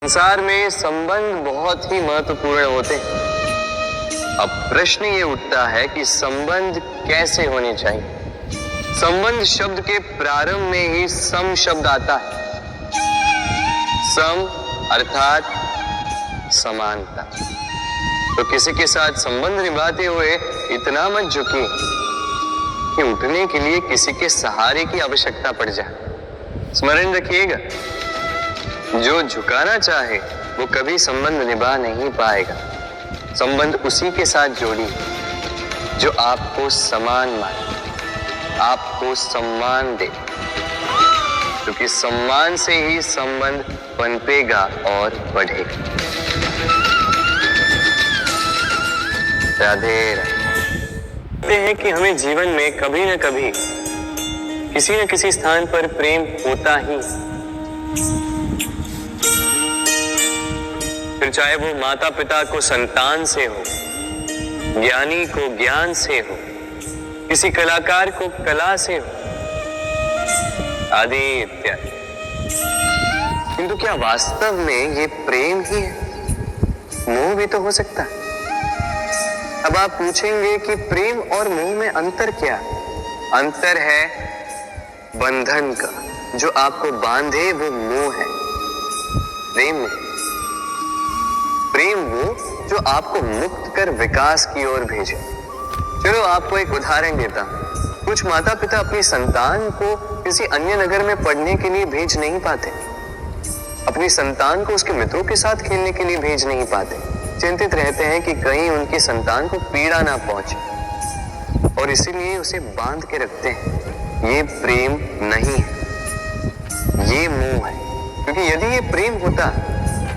संसार में संबंध बहुत ही महत्वपूर्ण होते हैं। अब प्रश्न ये उठता है कि संबंध कैसे होने चाहिए। संबंध शब्द के प्रारंभ में ही सम शब्द आता है। सम अर्थात समानता। तो किसी के साथ संबंध निभाते हुए इतना मत झुकिए कि उठने के लिए किसी के सहारे की आवश्यकता पड़ जाए। स्मरण रखिएगा, जो झुकाना चाहे वो कभी संबंध निभा नहीं पाएगा। संबंध उसी के साथ जोड़ी जो आपको समान माने, आपको सम्मान दे, क्योंकि सम्मान से ही संबंध पनपेगा और बढ़ेगा। राधे कहते हैं कि हमें जीवन में कभी न कभी किसी न किसी स्थान पर प्रेम होता ही, फिर चाहे वो माता पिता को संतान से हो, ज्ञानी को ज्ञान से हो, किसी कलाकार को कला से हो, आदि इत्यादि। किंतु क्या वास्तव में ये प्रेम ही है? मोह भी तो हो सकता है। अब आप पूछेंगे कि प्रेम और मोह में अंतर क्या? अंतर है बंधन का। जो आपको बांधे वो मोह है, प्रेम नहीं। प्रेम वो जो आपको मुक्त कर विकास की ओर भेजे। चलो आपको एक उदाहरण देता हूं। कुछ माता पिता अपनी संतान को किसी अन्य नगर में पढ़ने के लिए भेज नहीं पाते, अपनी संतान को उसके मित्रों के साथ खेलने के लिए भेज नहीं पाते। चिंतित रहते हैं कि कहीं उनकी संतान को पीड़ा ना पहुंचे और इसीलिए उसे बांध के रखते हैं। ये प्रेम नहीं है, ये मोह है। क्योंकि यदि ये प्रेम होता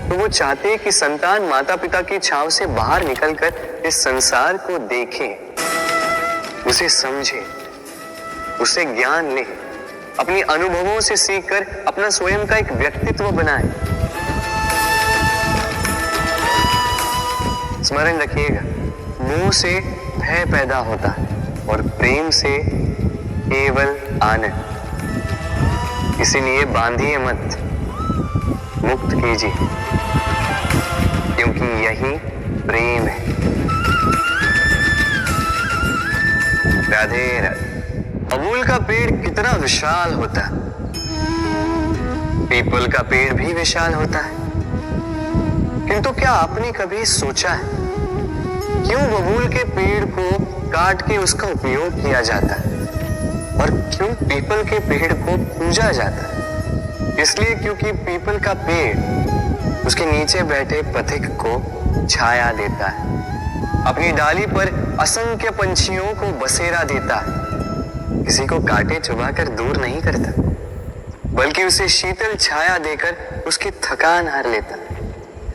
तो वो चाहते कि संतान माता पिता की छाव से बाहर निकलकर इस संसार को देखे, उसे समझे, उसे ज्ञान ले, अपनी अनुभवों से सीखकर अपना स्वयं का एक व्यक्तित्व बनाए। स्मरण रखिएगा, मोह से भय पैदा होता है और प्रेम से केवल आनंद। इसीलिए बांधिए मत, मुक्त कीजिए, क्योंकि यही प्रेम है। राधे राधे। बबूल का पेड़ कितना विशाल होता है, पीपल का पेड़ भी विशाल होता है। किंतु क्या आपने कभी सोचा है क्यों बबूल के पेड़ को काट के उसका उपयोग किया जाता है और क्यों पीपल के पेड़ को पूजा जाता है? इसलिए क्योंकि पीपल का पेड़ उसके नीचे बैठे पथिक को छाया देता है, अपनी डाली पर असंख्य पंछियों को बसेरा देता है, किसी को काटे चुबाकर दूर नहीं करता, बल्कि उसे शीतल छाया देकर उसकी थकान हर लेता है।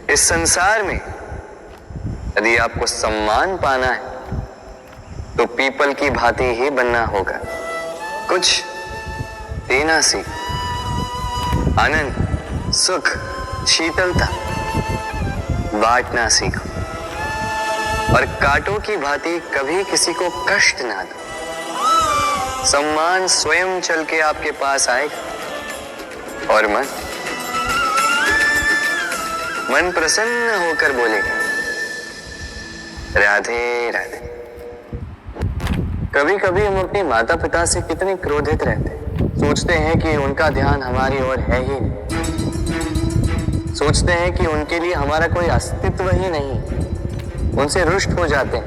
इस संसार में यदि आपको सम्मान पाना है तो पीपल की भांति ही बनना होगा। कुछ देना सीख, आनंद, सुख, शीतलता बांटना सीखो और कांटों की भांति कभी किसी को कष्ट ना दो। सम्मान स्वयं चल के आपके पास आएगा और मन प्रसन्न होकर बोलेगा, राधे राधे। कभी कभी हम अपने माता पिता से कितने क्रोधित रहते हैं। सोचते हैं कि उनका ध्यान हमारी ओर है ही नहीं, सोचते हैं कि उनके लिए हमारा कोई अस्तित्व ही नहीं, उनसे रुष्ट हो जाते हैं।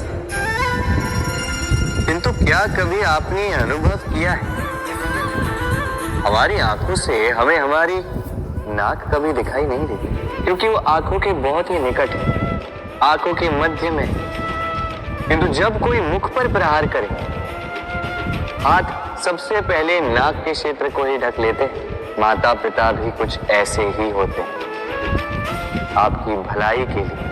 किंतु क्या कभी आपने अनुभव किया है, हमारी आंखों से हमें हमारी नाक कभी दिखाई नहीं देती, क्योंकि वो आंखों के बहुत ही निकट है, आंखों के मध्य में। किंतु जब कोई मुख पर प्रहार करे, हाथ सबसे पहले नाक के क्षेत्र को ही ढक लेते हैं। माता पिता भी कुछ ऐसे ही होते हैं, आपकी भलाई के लिए,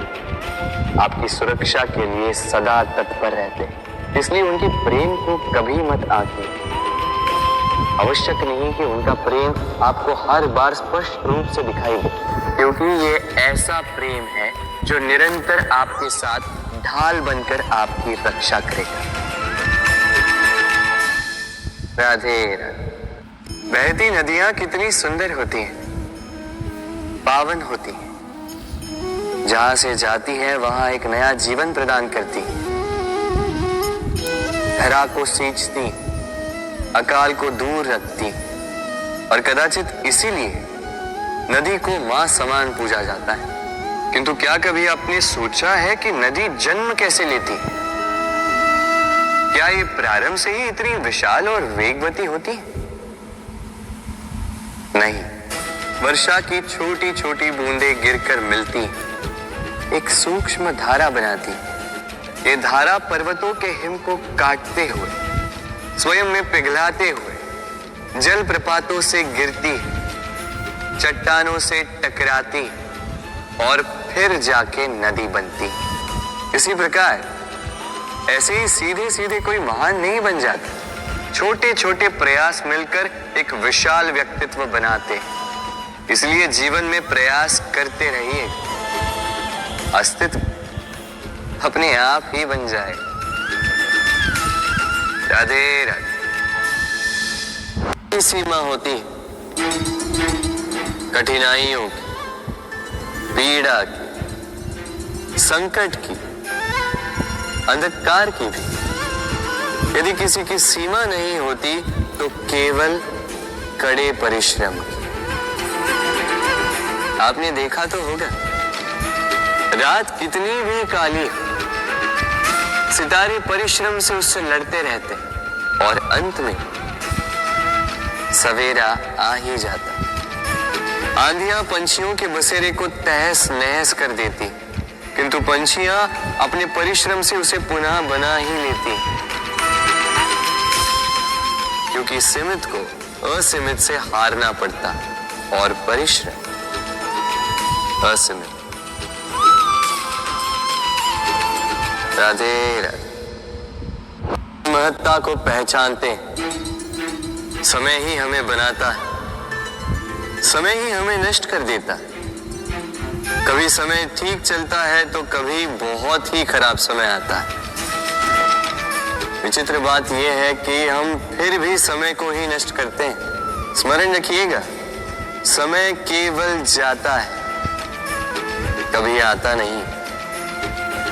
आपकी सुरक्षा के लिए सदा तत्पर रहते हैं। इसलिए उनके प्रेम को कभी मत आंकिए। आवश्यक नहीं कि उनका प्रेम आपको हर बार स्पष्ट रूप से दिखाई दे, क्योंकि ये ऐसा प्रेम है जो निरंतर आपके साथ ढाल बनकर आपकी रक्षा करेगा। राधे राधे। बहती नदियां कितनी सुंदर होती हैं, पावन होती हैं, जहां से जाती है वहां एक नया जीवन प्रदान करती, धरा को सींचती, अकाल को दूर रखती, और कदाचित इसीलिए नदी को मां समान पूजा जाता है। किंतु क्या कभी आपने सोचा है कि नदी जन्म कैसे लेती? क्या ये प्रारंभ से ही इतनी विशाल और वेगवती होती है? नहीं, वर्षा की छोटी छोटी बूंदें गिरकर मिलती एक सूक्ष्म धारा बनाती। ये धारा पर्वतों के हिम को काटते हुए, स्वयं में पिघलाते हुए जल प्रपातों से गिरती, चट्टानों से टकराती और फिर जाके नदी बनती। इसी प्रकार ऐसे ही सीधे सीधे कोई महान नहीं बन जाता। छोटे छोटे प्रयास मिलकर एक विशाल व्यक्तित्व बनाते। इसलिए जीवन में प्रयास करते रहिए, अस्तित्व अपने आप ही बन जाए। राधे राधे। सीमा होती कठिनाइयों की, पीड़ा की, संकट की, अंधकार की भी। यदि किसी की सीमा नहीं होती तो केवल कड़े परिश्रम की। आपने देखा तो होगा, रात कितनी भी काली हो, सितारे परिश्रम से उससे लड़ते रहते और अंत में सवेरा आ ही जाता। आंधियां पंछियों के बसेरे को तहस नहस कर देती, किंतु पंछियां अपने परिश्रम से उसे पुनः बना ही लेती, क्योंकि सीमित को असीमित से हारना पड़ता और परिश्रम असीमित। राधे राधे। महत्ता को पहचानते, समय ही हमें बनाता है, समय ही हमें नष्ट कर देता है। कभी समय ठीक चलता है तो कभी बहुत ही खराब समय आता है। विचित्र बात यह है कि हम फिर भी समय को ही नष्ट करते हैं। स्मरण रखिएगा, समय केवल जाता है, कभी आता नहीं।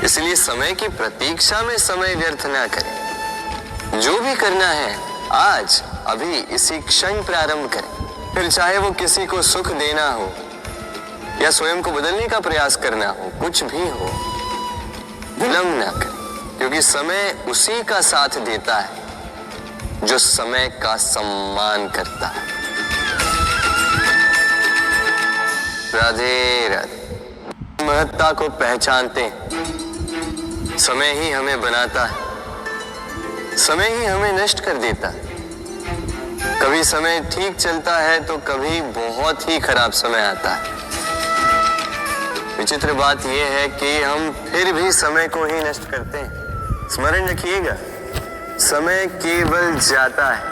इसलिए समय की प्रतीक्षा में समय व्यर्थ ना करें। जो भी करना है आज अभी इसी क्षण प्रारंभ करें। फिर चाहे वो किसी को सुख देना हो या स्वयं को बदलने का प्रयास करना हो, कुछ भी हो, विलंब ना करें, क्योंकि समय उसी का साथ देता है जो समय का सम्मान करता है। राधे राधे। महत्ता को पहचानते, समय ही हमें बनाता है, समय ही हमें नष्ट कर देता है। कभी समय ठीक चलता है तो कभी बहुत ही खराब समय आता है। विचित्र बात यह है कि हम फिर भी समय को ही नष्ट करते हैं। स्मरण रखिएगा, समय केवल जाता है,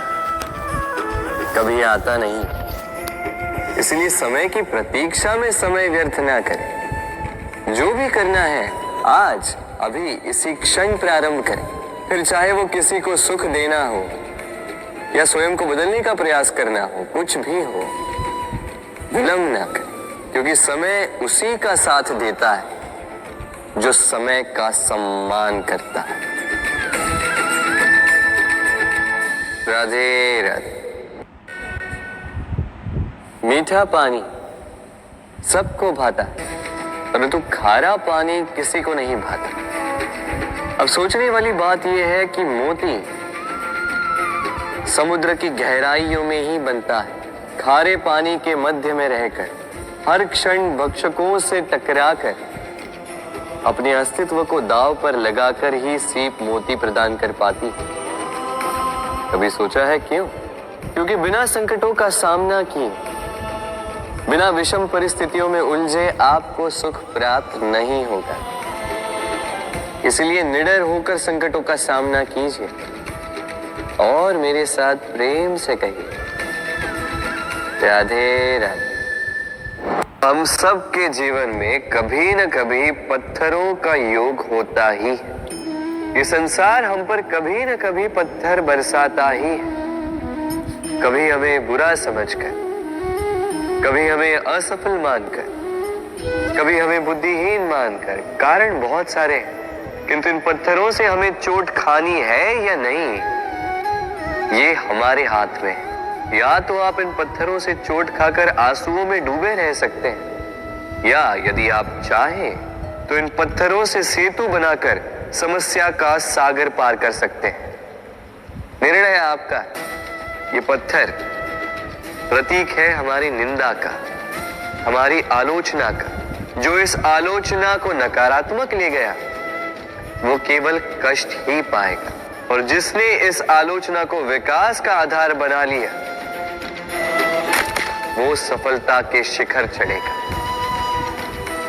कभी आता नहीं। इसलिए समय की प्रतीक्षा में समय व्यर्थ ना करें। जो भी करना है आज अभी इसी क्षण प्रारंभ करें। फिर चाहे वो किसी को सुख देना हो या स्वयं को बदलने का प्रयास करना हो, कुछ भी हो, विलंब ना करें, क्योंकि समय उसी का साथ देता है जो समय का सम्मान करता है। राधे राधे। मीठा पानी सबको भाता है, परंतु खारा पानी किसी को नहीं भाता। अब सोचने वाली बात यह है कि मोती समुद्र की गहराइयों में ही बनता है। खारे पानी के मध्य में रहकर, हर क्षण भक्षकों से टकराकर, अपने अस्तित्व को दांव पर लगाकर ही सीप मोती प्रदान कर पाती है। कभी सोचा है क्यों? क्योंकि बिना संकटों का सामना किए, बिना विषम परिस्थितियों में उलझे आपको सुख प्राप्त नहीं होगा। इसलिए निडर होकर संकटों का सामना कीजिए और मेरे साथ प्रेम से कहिए, राधे राधे। हम सब के जीवन में कभी न कभी पत्थरों का योग होता ही है। ये संसार हम पर कभी न कभी पत्थर बरसाता ही है। कभी हमें बुरा समझकर, कभी हमें असफल मानकर, कभी हमें बुद्धिहीन मानकर, कारण बहुत सारे हैं, किंतु इन पत्थरों से हमें चोट खानी है या नहीं, ये हमारे हाथ में है। या तो आप इन पत्थरों से चोट खाकर आंसुओं में डूबे रह सकते हैं, या यदि आप चाहें तो इन पत्थरों से सेतु बनाकर समस्या का सागर पार कर सकते हैं। निर्णय आपका। ये पत्थर प्रतीक है हमारी निंदा का, हमारी आलोचना का। जो इस आलोचना को नकारात्मक ले गया वो केवल कष्ट ही पाएगा, और जिसने इस आलोचना को विकास का आधार बना लिया वो सफलता के शिखर चढ़ेगा।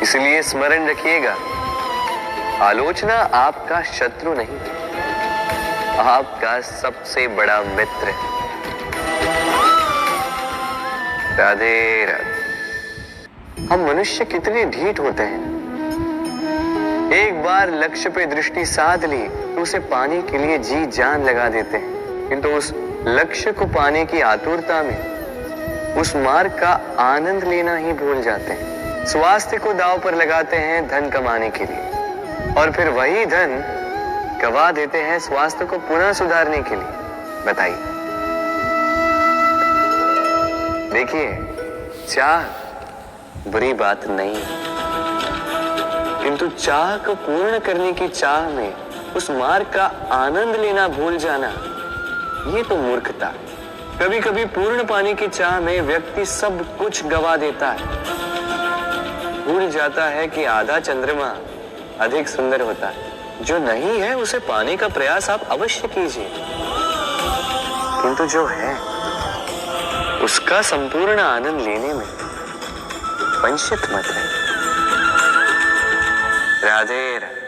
इसलिए स्मरण रखिएगा, आलोचना आपका शत्रु नहीं, आपका सबसे बड़ा मित्र है। राधे राधे। हम मनुष्य कितने ढीठ होते हैं। एक बार लक्ष्य पे दृष्टि साध ली तो उसे पाने के लिए जी जान लगा देते हैं, किंतु उस लक्ष्य को पाने की आतुरता में उस मार्ग का आनंद लेना ही भूल जाते हैं। स्वास्थ्य को दांव पर लगाते हैं धन कमाने के लिए, और फिर वही धन गवा देते हैं स्वास्थ्य को पुनः सुधारने के लिए। बताइए। देखिए, चाह बुरी बात नहीं है, किंतु चाह को पूर्ण करने की चाह में उस मार्ग का आनंद लेना भूल जाना, ये तो मूर्खता। कभी कभी पूर्ण पाने की चाह में व्यक्ति सब कुछ गवा देता है, भूल जाता है कि आधा चंद्रमा अधिक सुंदर होता है। जो नहीं है उसे पाने का प्रयास आप अवश्य कीजिए, किंतु जो है उसका संपूर्ण आनंद लेने में वंचित मत रहिए। राधे राधे।